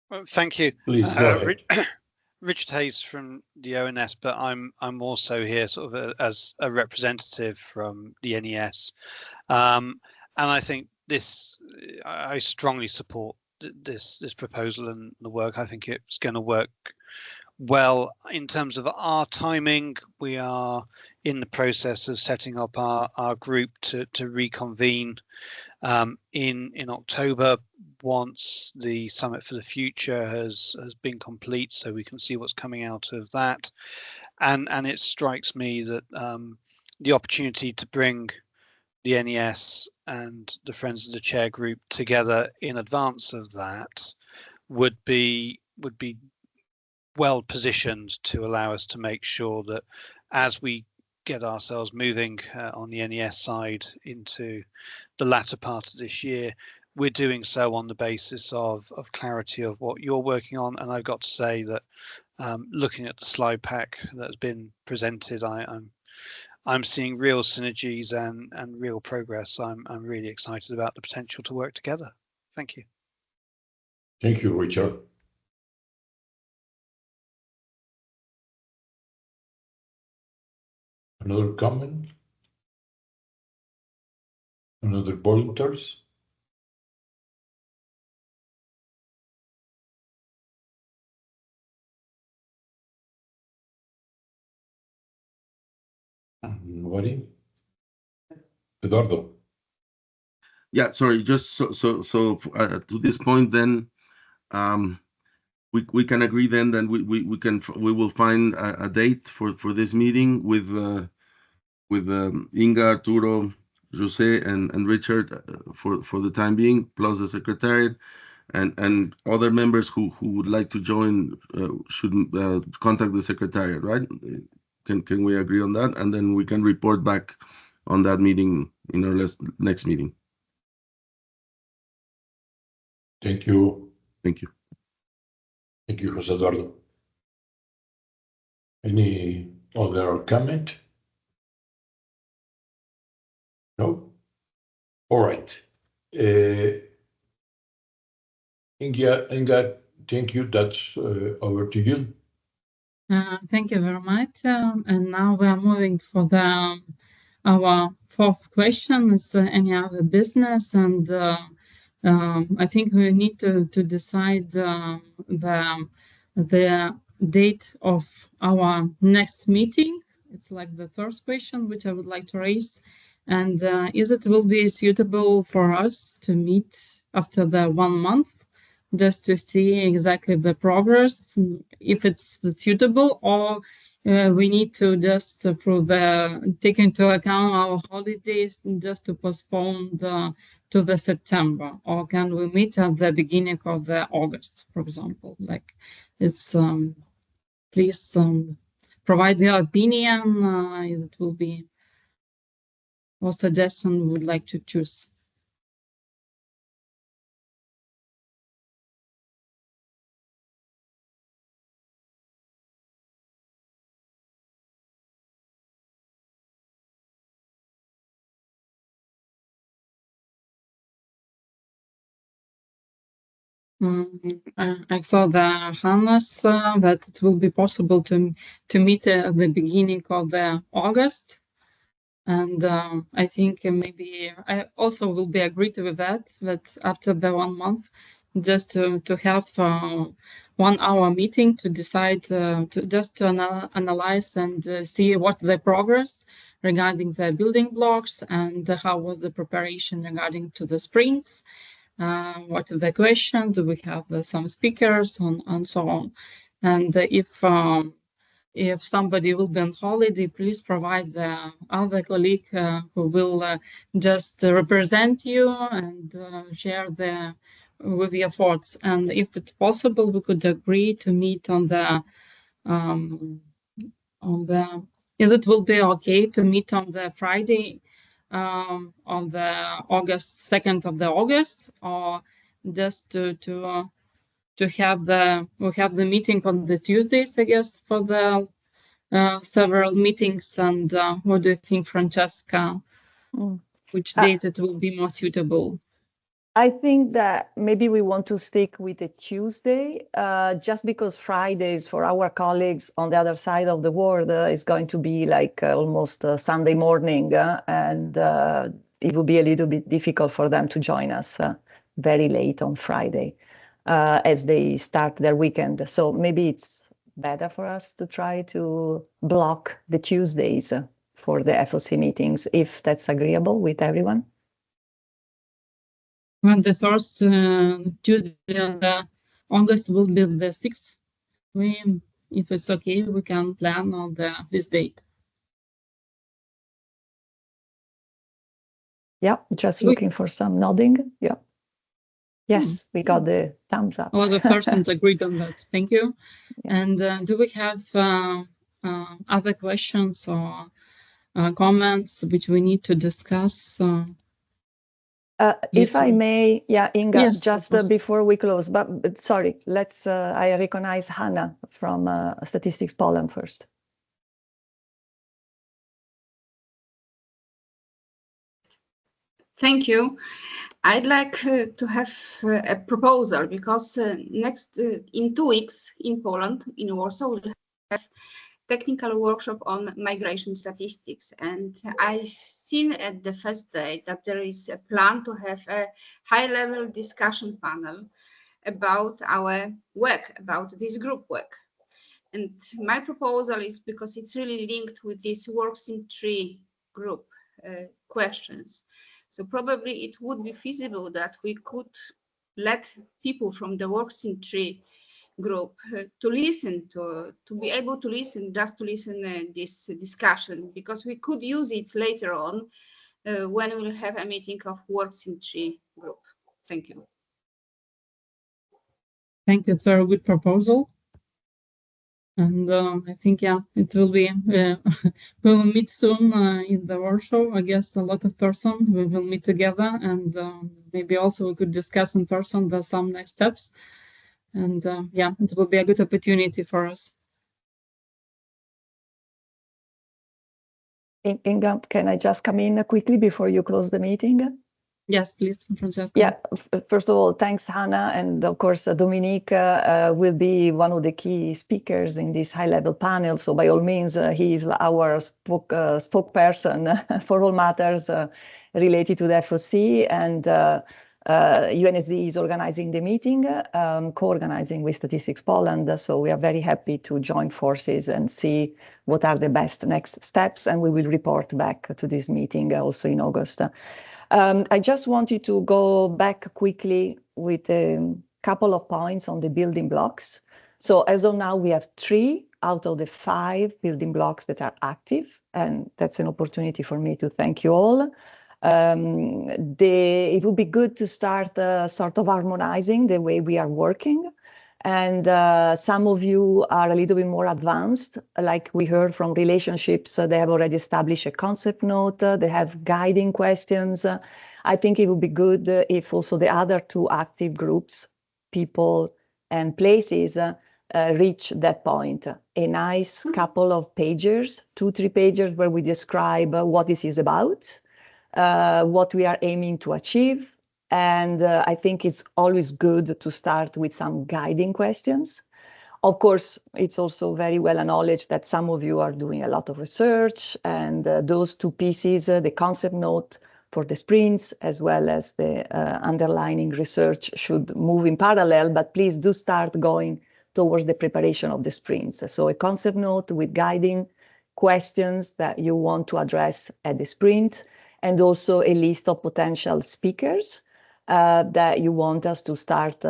Well, thank you. Please go ahead. Richard Hayes from the ONS, but I'm also here sort of as a representative from the NES, and I think I strongly support this proposal and the work. I think it's going to work well. In terms of our timing, we are in the process of setting up our group to reconvene in October once the Summit for the Future has been complete, so we can see what's coming out of that. And it strikes me that the opportunity to bring the NES and the Friends of the Chair group together in advance of that would be well positioned to allow us to make sure that as we get ourselves moving on the NES side into the latter part of this year, we're doing so on the basis of clarity of what you're working on. And I've got to say that looking at the slide pack that's been presented, I'm seeing real synergies and real progress. I'm really excited about the potential to work together. Thank you. Thank you, Richard. Another comment? Another volunteers? Nobody? Eduardo. Yeah, sorry, just so to this point then, we can agree then that we will find a date for this meeting with Inga, Arturo, Jose, and Richard for the time being, plus the secretariat, and other members who would like to join should contact the secretariat, right? Can we agree on that? And then we can report back on that meeting in our next meeting. Thank you. Thank you. Thank you, José Eduardo. Any other comment? No? All right. Inga, thank you. That's over to you. Thank you very much. And now we are moving for our fourth question. Is any other business? And I think we need to decide the date of our next meeting. It's like the first question which I would like to raise. And is it will be suitable for us to meet after the 1 month, just to see exactly the progress, if it's suitable, or we need to just take into account our holidays just to postpone to the September, or can we meet at the beginning of the August, for example? Like, it's please provide your opinion. It will be or suggestion we would like to choose. I saw the Hannes that it will be possible to meet at the beginning of the August, and I think maybe I also will be agreed with that after the 1 month, just to have 1 hour meeting to decide to analyze and see what the progress regarding the building blocks and how was the preparation regarding to the sprints. What is the question? Do we have some speakers and so on? And if somebody will be on holiday, please provide the other colleague who will just represent you and share with your thoughts. And if it's possible, we could agree to meet on the if it will be okay to meet on the Friday on the August 2nd of the August, or just to have the meeting on the Tuesdays, I guess, for the several meetings. And what do you think, Francesca? Which date it will be more suitable? I think that maybe we want to stick with a Tuesday, just because Fridays for our colleagues on the other side of the world is going to be like almost Sunday morning, and it will be a little bit difficult for them to join us very late on Friday as they start their weekend. So maybe it's better for us to try to block the Tuesdays for the FOC meetings, if that's agreeable with everyone. When the first Tuesday of the August will be the 6th. If it's okay, we can plan on this date. Yeah, just looking for some nodding. Yeah. Yes, we got the thumbs up. All the persons agreed on that. Thank you. Yeah. And do we have other questions or comments which we need to discuss? If I may, yeah, Inga, yes, just before we close, but sorry, let's, I recognize Hannah from Statistics Poland first. Thank you. I'd like to have a proposal, because in 2 weeks in Poland, in Warsaw, we'll have technical workshop on migration statistics. And I've seen at the first day that there is a plan to have a high-level discussion panel about our work, about this group work. And my proposal is, because it's really linked with this works in 3 group questions. So probably it would be feasible that we could let people from the works in 3 group to listen, to be able to listen, just to listen this discussion, because we could use it later on when we'll have a meeting of works in 3 group. Thank you. Thank you. It's a very good proposal. And I think, yeah, it will be, we'll meet soon in the workshop. I guess a lot of persons, we will meet together, and maybe also we could discuss in person some next steps. And yeah, it will be a good opportunity for us. Inga, can I just come in quickly before you close the meeting? Yes, please, Francesca. Yeah, first of all, thanks, Hannah. And of course, Dominique will be one of the key speakers in this high-level panel. So by all means, he is our spokesperson for all matters related to the FOC. And UNSD is organizing the meeting, co-organizing with Statistics Poland. So we are very happy to join forces and see what are the best next steps. And we will report back to this meeting also in August. I just wanted to go back quickly with a couple of points on the building blocks. So as of now, we have 3 out of the 5 building blocks that are active, and that's an opportunity for me to thank you all. It would be good to start sort of harmonizing the way we are working. And some of you are a little bit more advanced, like we heard from relationships. They have already established a concept note. They have guiding questions. I think it would be good if also the other 2 active groups, people and places, reach that point. A nice couple of pages, 2-3 pages where we describe what this is about, what we are aiming to achieve. And I think it's always good to start with some guiding questions. Of course, it's also very well acknowledged that some of you are doing a lot of research, and those 2 pieces, the concept note for the sprints, as well as the underlining research, should move in parallel, but please do start going towards the preparation of the sprints. So a concept note with guiding questions that you want to address at the sprint, and also a list of potential speakers that you want us to start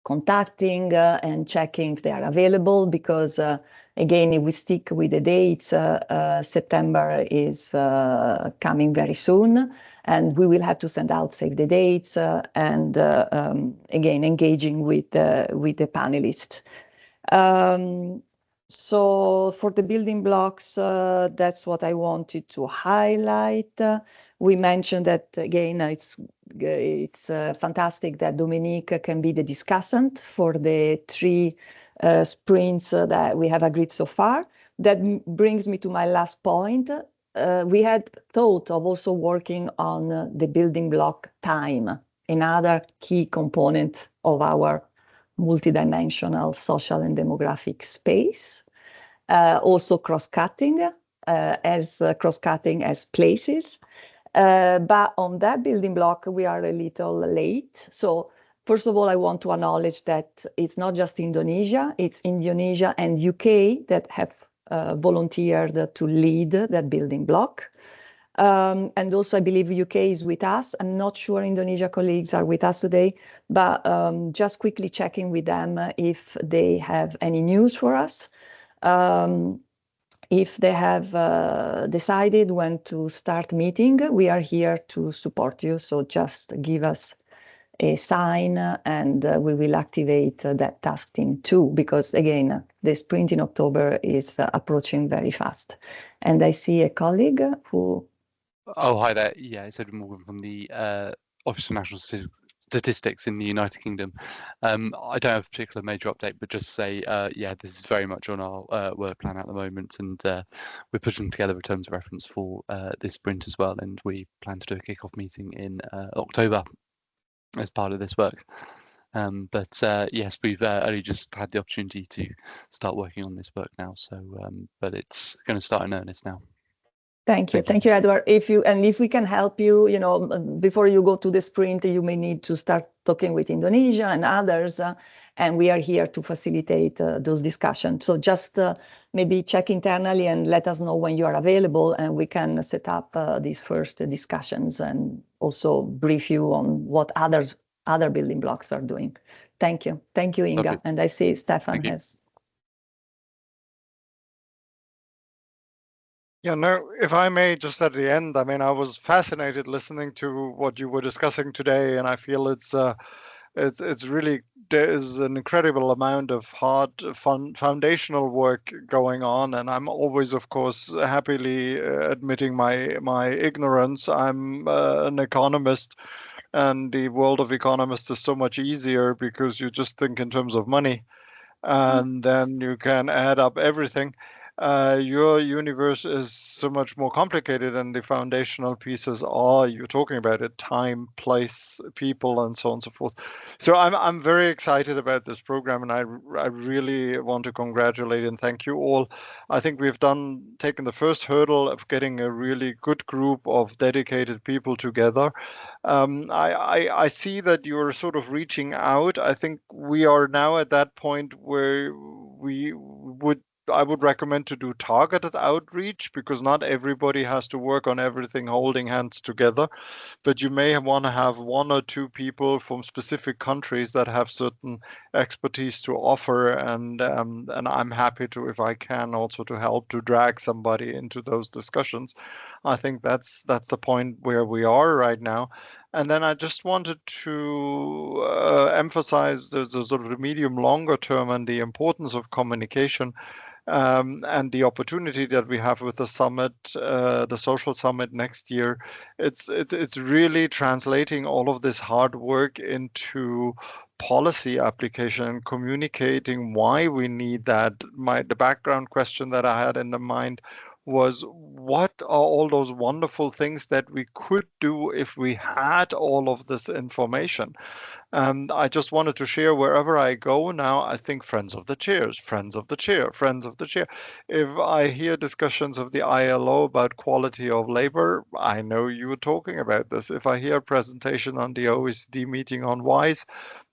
contacting and checking if they are available, because again, if we stick with the dates, September is coming very soon, and we will have to send out save the dates and again, engaging with the panelists. So for the building blocks, that's what I wanted to highlight. We mentioned that, again, it's fantastic that Dominique can be the discussant for the 3 sprints that we have agreed so far. That brings me to my last point. We had thought of also working on the building block time, another key component of our multidimensional social and demographic space, also cross-cutting as places. But on that building block, we are a little late. So first of all, I want to acknowledge that it's not just Indonesia, it's Indonesia and UK that have volunteered to lead that building block. And also, I believe UK is with us. I'm not sure Indonesia colleagues are with us today, but just quickly checking with them if they have any news for us. If they have decided when to start meeting, we are here to support you. So just give us a sign and we will activate that task team too, because again, the sprint in October is approaching very fast. And I see a colleague who... Oh, hi there. Yeah, it's Edward Morgan from the Office for National Statistics in the United Kingdom. I don't have a particular major update, but just say, yeah, this is very much on our work plan at the moment, and we're putting together a terms of reference for this sprint as well, and we plan to do a kick-off meeting in October as part of this work. But yes, we've only just had the opportunity to start working on this work now, so but it's going to start in earnest now. Thank you, Edward. If we can help you, before you go to the sprint, you may need to start talking with Indonesia and others, and we are here to facilitate those discussions. So just maybe check internally and let us know when you are available, and we can set up these first discussions and also brief you on what other building blocks are doing. Thank you, Inga. Okay. And I see Stefan has. Yeah, no, if I may, just at the end, I mean, I was fascinated listening to what you were discussing today, and I feel it's it's really, there is an incredible amount of hard foundational work going on, and I'm always, of course, happily admitting my ignorance. I'm an economist, and the world of economists is so much easier because you just think in terms of money, and then you can add up everything. Your universe is so much more complicated, and the foundational pieces are, you're talking about it, time, place, people, and so on and so forth. So I'm very excited about this program, and I really want to congratulate and thank you all. I think we've taken the first hurdle of getting a really good group of dedicated people together. I see that you're sort of reaching out. I think we are now at that point where I would recommend to do targeted outreach, because not everybody has to work on everything holding hands together, but you may want to have one or two people from specific countries that have certain expertise to offer, and I'm happy to, if I can, also to help to drag somebody into those discussions. I think that's the point where we are right now. And then I just wanted to emphasize the sort of the medium longer term and the importance of communication, and the opportunity that we have with the summit, the social summit next year. It's really translating all of this hard work into policy application and communicating why we need that. The background question that I had in the mind was, what are all those wonderful things that we could do if we had all of this information? And I just wanted to share, wherever I go now, I think friends of the chairs, friends of the chair, friends of the chair. If I hear discussions of the ILO about quality of labor, I know you were talking about this. If I hear a presentation on the OECD meeting on WISE,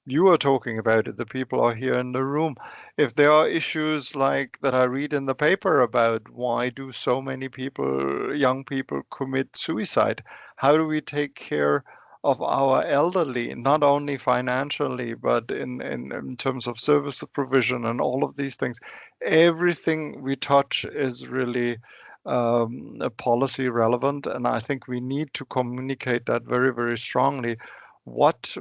you are talking about it. The people are here in the room. If there are issues like that I read in the paper about why do so many people, young people, commit suicide? How do we take care of our elderly, not only financially, but in terms of service provision and all of these things? Everything we touch is really policy relevant, and I think we need to communicate that very, very strongly. What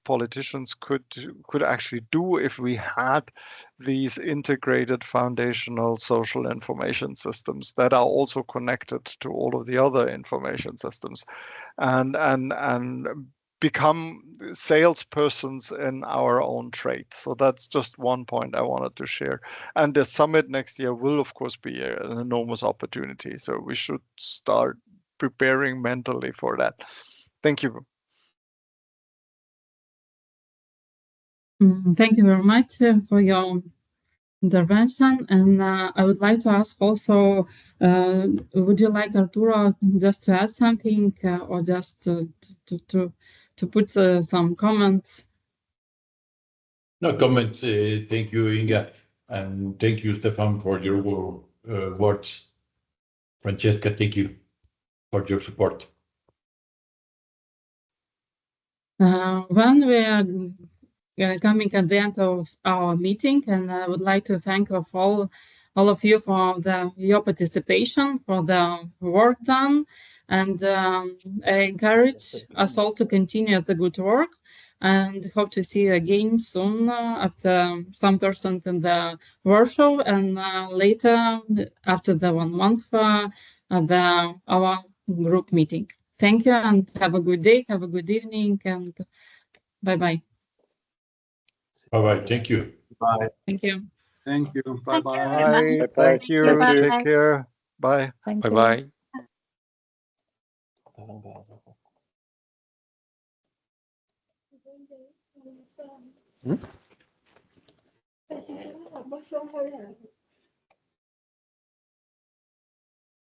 politicians could actually do if we had these integrated foundational social information systems that are also connected to all of the other information systems, and become salespersons in our own trade. So that's just one point I wanted to share. And the summit next year will, of course, be an enormous opportunity. So we should start preparing mentally for that. Thank you. Thank you very much for your intervention. And I would like to ask also, would you like Arturo just to add something, or just to put some comments? No comments. Thank you, Inga, and thank you, Stefan, for your words. Francesca, thank you for your support. When we are coming at the end of our meeting, and I would like to thank all of you for your participation, for the work done, and I encourage us all to continue the good work, and hope to see you again soon after some percent in the workshop, and later after the 1 month our group meeting. Thank you, and have a good day, have a good evening, and bye-bye. Bye-bye. Thank you. Bye. Thank you. Thank you. Bye-bye. Bye. Thank you. Take care. Bye. Bye-bye. Hmm?